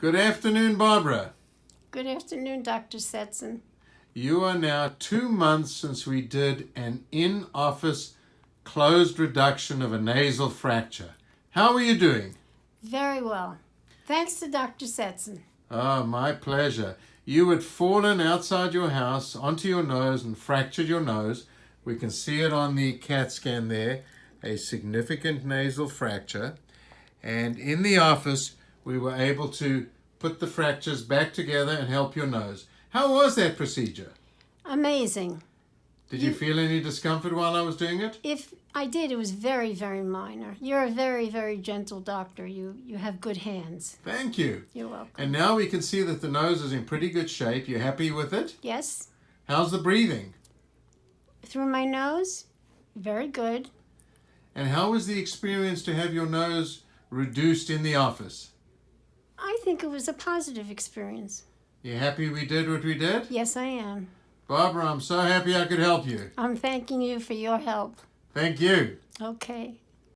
Good afternoon, Barbara. Good afternoon, Dr. Setson. You are now 2 months since we did an in-office closed reduction of a nasal fracture. How are you doing? Very well. Thanks to Dr. Setson. Oh, my pleasure. You had fallen outside your house onto your nose and fractured your nose. We can see it on the CAT scan there, a significant nasal fracture. And in the office, we were able to put the fractures back together and help your nose. How was that procedure? Amazing. Did you feel any discomfort while I was doing it? If I did, it was very, very minor. You're a very, very gentle doctor. You have good hands. Thank you. You're welcome. And now we can see that the nose is in pretty good shape. You happy with it? Yes. How's the breathing? Through my nose? Very good. And how was the experience to have your nose reduced in the office? I think it was a positive experience. You happy we did what we did? Yes, I am. Barbara, I'm so happy I could help you. I'm thanking you for your help. Thank you. Okay.